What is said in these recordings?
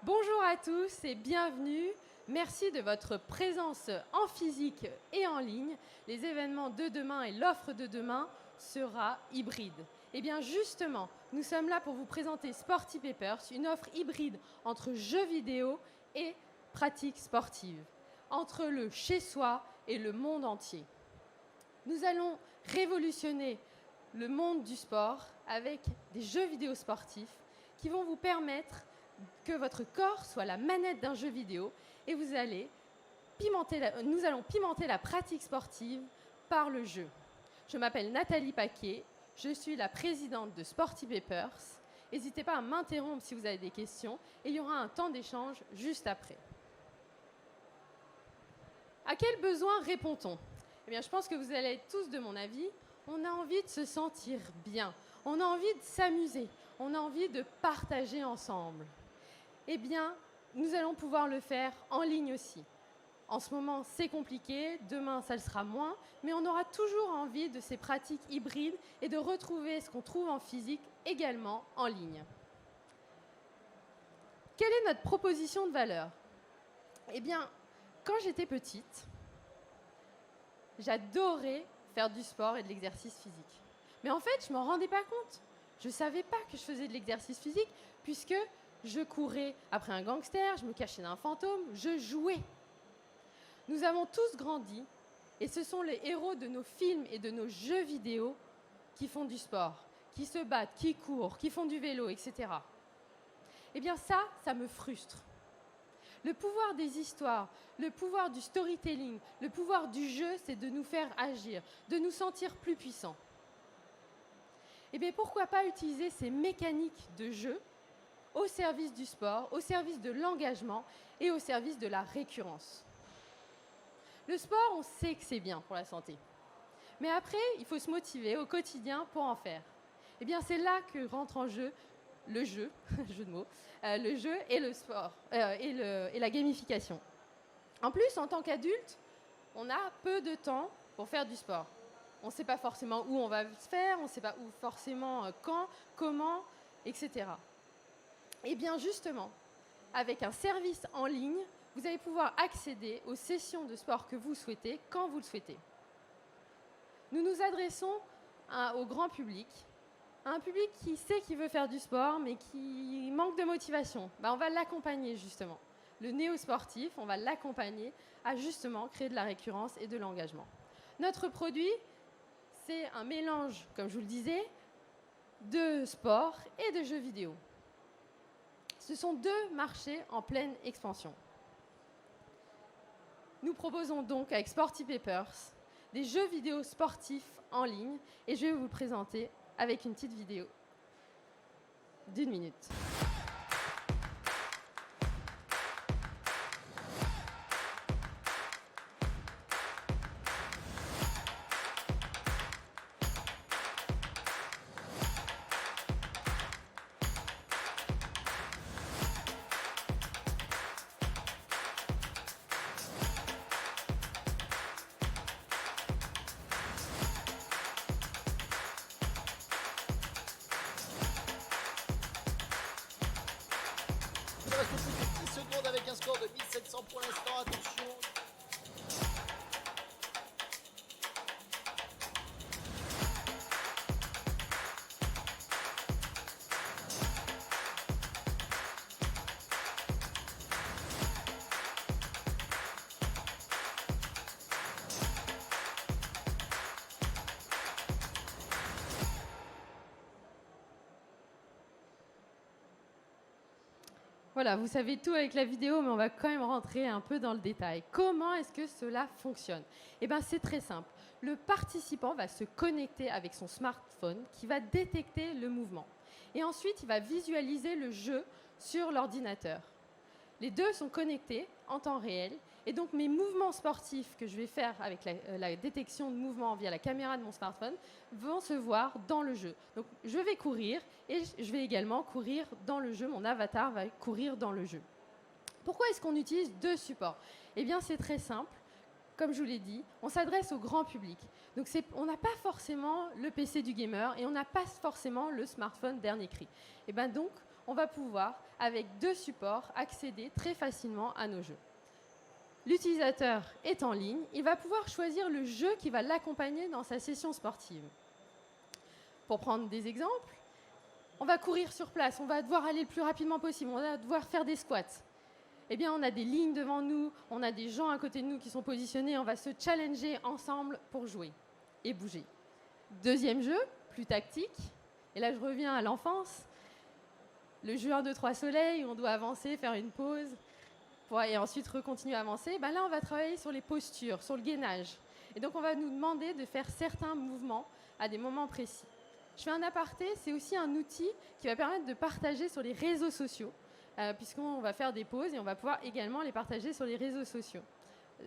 Bonjour à tous et bienvenue. Merci de votre présence en physique et en ligne. Les événements de demain et l'offre de demain sera hybride. Et bien justement, nous sommes là pour vous présenter Sporty Papers, une offre hybride entre jeux vidéo et pratiques sportives, entre le chez-soi et le monde entier. Nous allons révolutionner le monde du sport avec des jeux vidéo sportifs qui vont vous permettre que votre corps soit la manette d'un jeu vidéo et nous allons pimenter la pratique sportive par le jeu. Je m'appelle Nathalie Paquet, je suis la présidente de Sporty Papers. N'hésitez pas à m'interrompre si vous avez des questions et il y aura un temps d'échange juste après. À quel besoin répond-on ? Eh bien, je pense que vous allez être tous de mon avis. On a envie de se sentir bien, on a envie de s'amuser, on a envie de partager ensemble. Eh bien, nous allons pouvoir le faire en ligne aussi. En ce moment, c'est compliqué, demain, ça le sera moins, mais on aura toujours envie de ces pratiques hybrides et de retrouver ce qu'on trouve en physique également en ligne. Quelle est notre proposition de valeur ? Eh bien, quand j'étais petite, j'adorais faire du sport et de l'exercice physique. Mais en fait, je ne m'en rendais pas compte. Je ne savais pas que je faisais de l'exercice physique puisque je courais après un gangster, je me cachais d'un fantôme, je jouais. Nous avons tous grandi et ce sont les héros de nos films et de nos jeux vidéo qui font du sport, qui se battent, qui courent, qui font du vélo, etc. Eh bien ça me frustre. Le pouvoir des histoires, le pouvoir du storytelling, le pouvoir du jeu, c'est de nous faire agir, de nous sentir plus puissants. Eh bien pourquoi pas utiliser ces mécaniques de jeu au service du sport, au service de l'engagement et au service de la récurrence. Le sport, on sait que c'est bien pour la santé. Mais après, il faut se motiver au quotidien pour en faire. Eh bien, c'est là que rentre en jeu le jeu, jeu de mots, le jeu et le sport, et la gamification. En plus, en tant qu'adulte, on a peu de temps pour faire du sport. On ne sait pas forcément où on va se faire, on ne sait pas où forcément quand, comment, etc. Eh bien justement, avec un service en ligne, vous allez pouvoir accéder aux sessions de sport que vous souhaitez, quand vous le souhaitez. Nous nous adressons au grand public, à un public qui sait qu'il veut faire du sport, mais qui manque de motivation. On va l'accompagner justement. Le néo-sportif, on va l'accompagner à justement créer de la récurrence et de l'engagement. Notre produit, c'est un mélange, comme je vous le disais, de sport et de jeux vidéo. Ce sont deux marchés en pleine expansion. Nous proposons donc avec Sporty Papers des jeux vidéo sportifs en ligne et je vais vous le présenter avec une petite vidéo d'1 minute. Il reste plus que 10 secondes avec un score de 1700 pour l'instant. Attention. Voilà, vous savez tout avec la vidéo, mais on va quand même rentrer un peu dans le détail. Comment est-ce que cela fonctionne ? Eh bien, c'est très simple. Le participant va se connecter avec son smartphone qui va détecter le mouvement. Et ensuite, il va visualiser le jeu sur l'ordinateur. Les deux sont connectés en temps réel. Et donc, mes mouvements sportifs que je vais faire avec la détection de mouvement via la caméra de mon smartphone vont se voir dans le jeu. Donc, je vais courir et je vais également courir dans le jeu. Mon avatar va courir dans le jeu. Pourquoi est-ce qu'on utilise deux supports ? Eh bien, c'est très simple. Comme je vous l'ai dit, on s'adresse au grand public. Donc, on n'a pas forcément le PC du gamer et on n'a pas forcément le smartphone dernier cri. Et bien donc, on va pouvoir, avec 2 supports, accéder très facilement à nos jeux. L'utilisateur est en ligne, il va pouvoir choisir le jeu qui va l'accompagner dans sa session sportive. Pour prendre des exemples, on va courir sur place, on va devoir aller le plus rapidement possible, on va devoir faire des squats. Eh bien, on a des lignes devant nous, on a des gens à côté de nous qui sont positionnés, on va se challenger ensemble pour jouer et bouger. Deuxième jeu, plus tactique, et là je reviens à l'enfance, le jeu 1, 2, 3 soleil, où on doit avancer, faire une pause, et ensuite continuer à avancer. Là, on va travailler sur les postures, sur le gainage. Et donc, on va nous demander de faire certains mouvements à des moments précis. Je fais un aparté, c'est aussi un outil qui va permettre de partager sur les réseaux sociaux, puisqu'on va faire des pauses et on va pouvoir également les partager sur les réseaux sociaux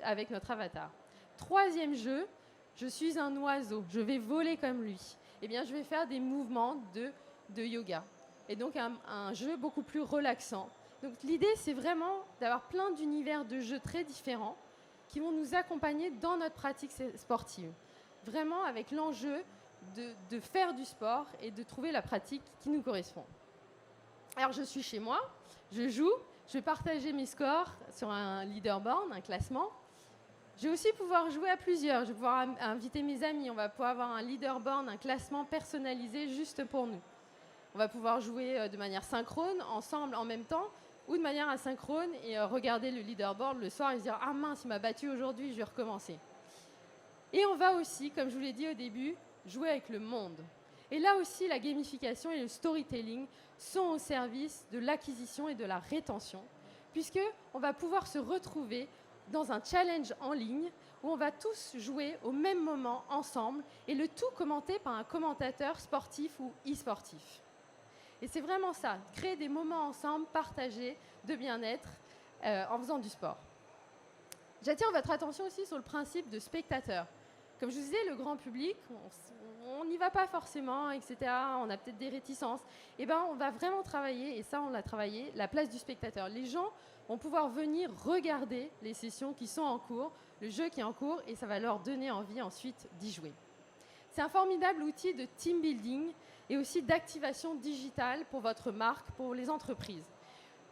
avec notre avatar. Troisième jeu, je suis un oiseau, je vais voler comme lui. Eh bien, je vais faire des mouvements de yoga. Et donc, un jeu beaucoup plus relaxant. Donc, l'idée, c'est vraiment d'avoir plein d'univers de jeux très différents qui vont nous accompagner dans notre pratique sportive. Vraiment avec l'enjeu de faire du sport et de trouver la pratique qui nous correspond. Alors, je suis chez moi, je joue, je vais partager mes scores sur un leaderboard, un classement. Je vais aussi pouvoir jouer à plusieurs, je vais pouvoir inviter mes amis, on va pouvoir avoir un leaderboard, un classement personnalisé juste pour nous. On va pouvoir jouer de manière synchrone, ensemble, en même temps, ou de manière asynchrone et regarder le leaderboard le soir et se dire « Ah mince, il m'a battu aujourd'hui, je vais recommencer ». Et on va aussi, comme je vous l'ai dit au début, jouer avec le monde. Et là aussi, la gamification et le storytelling sont au service de l'acquisition et de la rétention, puisqu'on va pouvoir se retrouver dans un challenge en ligne où on va tous jouer au même moment ensemble et le tout commenté par un commentateur sportif ou e-sportif. Et c'est vraiment ça, créer des moments ensemble, partagés, de bien-être en faisant du sport. J'attire votre attention aussi sur le principe de spectateur. Comme je vous disais, le grand public, on n'y va pas forcément, etc. On a peut-être des réticences. Eh bien, on va vraiment travailler, et ça, on l'a travaillé, la place du spectateur. Les gens vont pouvoir venir regarder les sessions qui sont en cours, le jeu qui est en cours, et ça va leur donner envie ensuite d'y jouer. C'est un formidable outil de team building et aussi d'activation digitale pour votre marque, pour les entreprises,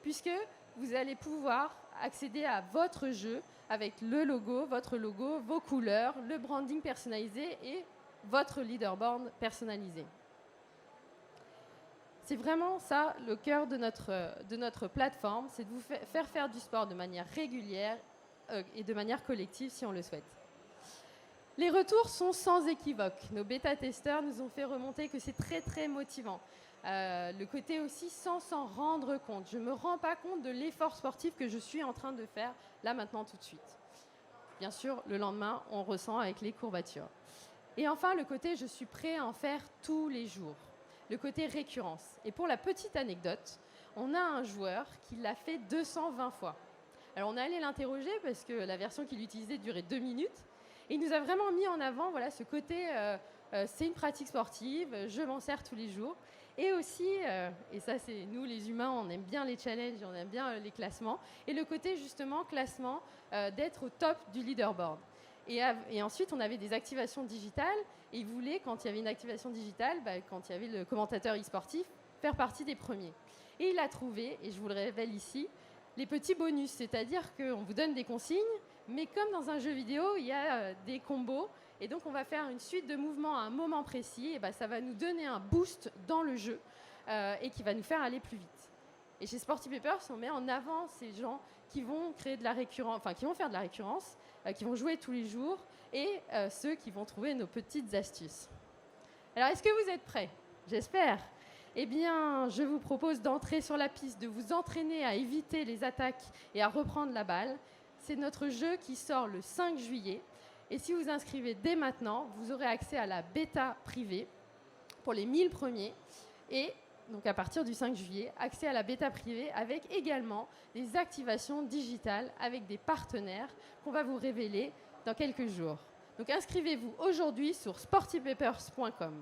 puisque vous allez pouvoir accéder à votre jeu avec le logo, votre logo, vos couleurs, le branding personnalisé et votre leaderboard personnalisé. C'est vraiment ça le cœur de notre plateforme, c'est de vous faire du sport de manière régulière et de manière collective si on le souhaite. Les retours sont sans équivoque. Nos bêta-testeurs nous ont fait remonter que c'est très très motivant. Le côté aussi sans s'en rendre compte. Je ne me rends pas compte de l'effort sportif que je suis en train de faire là maintenant tout de suite. Bien sûr, le lendemain, on ressent avec les courbatures. Et enfin, le côté je suis prêt à en faire tous les jours. Le côté récurrence. Et pour la petite anecdote, on a un joueur qui l'a fait 220 fois. Alors on est allé l'interroger parce que la version qu'il utilisait durait 2 minutes. Et il nous a vraiment mis en avant ce côté, c'est une pratique sportive, je m'en sers tous les jours. Et aussi, et ça c'est nous les humains, on aime bien les challenges, on aime bien les classements. Et le côté justement classement, d'être au top du leaderboard. Et ensuite, on avait des activations digitales. Et il voulait, quand il y avait une activation digitale, quand il y avait le commentateur e-sportif, faire partie des premiers. Et il a trouvé, et je vous le révèle ici, les petits bonus. C'est-à-dire qu'on vous donne des consignes, mais comme dans un jeu vidéo, il y a des combos. Et donc, on va faire une suite de mouvements à un moment précis. Et ça va nous donner un boost dans le jeu et qui va nous faire aller plus vite. Et chez Sporty Papers, on met en avant ces gens qui vont créer de la récurrence, qui vont faire de la récurrence, qui vont jouer tous les jours, et ceux qui vont trouver nos petites astuces. Alors, est-ce que vous êtes prêts? J'espère. Eh bien, je vous propose d'entrer sur la piste, de vous entraîner à éviter les attaques et à reprendre la balle. C'est notre jeu qui sort le 5 juillet. Et si vous inscrivez dès maintenant, vous aurez accès à la bêta privée pour les 1000 premiers. Et donc à partir du 5 juillet, accès à la bêta privée avec également des activations digitales avec des partenaires qu'on va vous révéler dans quelques jours. Donc inscrivez-vous aujourd'hui sur sportypapers.com.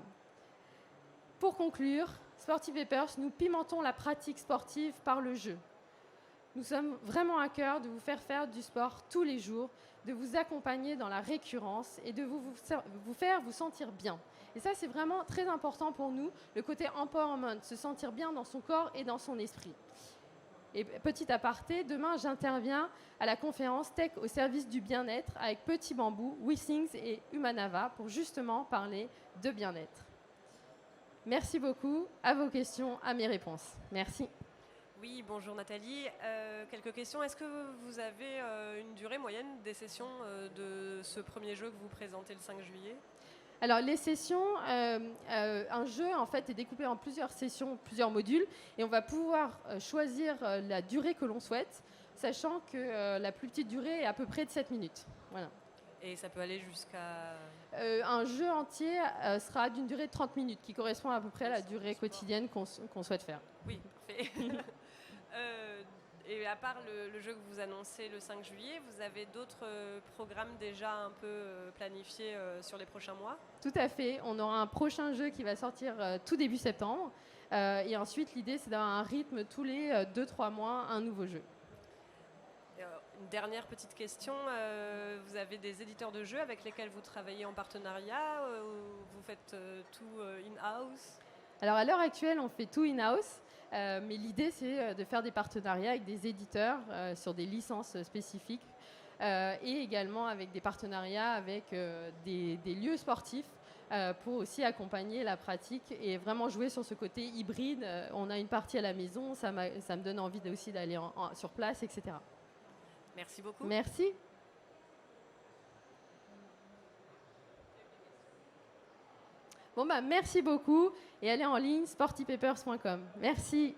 Pour conclure, Sporty Papers, nous pimentons la pratique sportive par le jeu. Nous sommes vraiment à cœur de vous faire du sport tous les jours, de vous accompagner dans la récurrence et de vous faire vous sentir bien. Et ça, c'est vraiment très important pour nous, le côté empowerment, se sentir bien dans son corps et dans son esprit. Et petit aparté, demain, j'interviens à la conférence Tech au service du bien-être avec Petit Bambou, WeThings et Humanava pour justement parler de bien-être. Merci beaucoup. À vos questions, à mes réponses. Merci. Oui, bonjour Nathalie. Quelques questions. Est-ce que vous avez une durée moyenne des sessions de ce premier jeu que vous présentez le 5 juillet ? Alors les sessions, un jeu en fait est découpé en plusieurs sessions, plusieurs modules, et on va pouvoir choisir la durée que l'on souhaite, sachant que la plus petite durée est à peu près de 7 minutes. Voilà. Et ça peut aller jusqu'à... Un jeu entier sera d'une durée de 30 minutes, qui correspond à peu près à la durée quotidienne qu'on souhaite faire. Oui, parfait. Et à part le jeu que vous annoncez le 5 juillet, vous avez d'autres programmes déjà un peu planifiés sur les prochains mois ? Tout à fait. On aura un prochain jeu qui va sortir tout début septembre. Et ensuite, l'idée, c'est d'avoir un rythme tous les 2-3 mois, un nouveau jeu. Une dernière petite question. Vous avez des éditeurs de jeux avec lesquels vous travaillez en partenariat ou vous faites tout in-house ? Alors, à l'heure actuelle, on fait tout in-house. Mais l'idée, c'est de faire des partenariats avec des éditeurs sur des licences spécifiques et également avec des partenariats avec des lieux sportifs pour aussi accompagner la pratique et vraiment jouer sur ce côté hybride. On a une partie à la maison, ça me donne envie aussi d'aller sur place, etc. Merci beaucoup. Merci. Bon, merci beaucoup et allez en ligne sportypapers.com. Merci.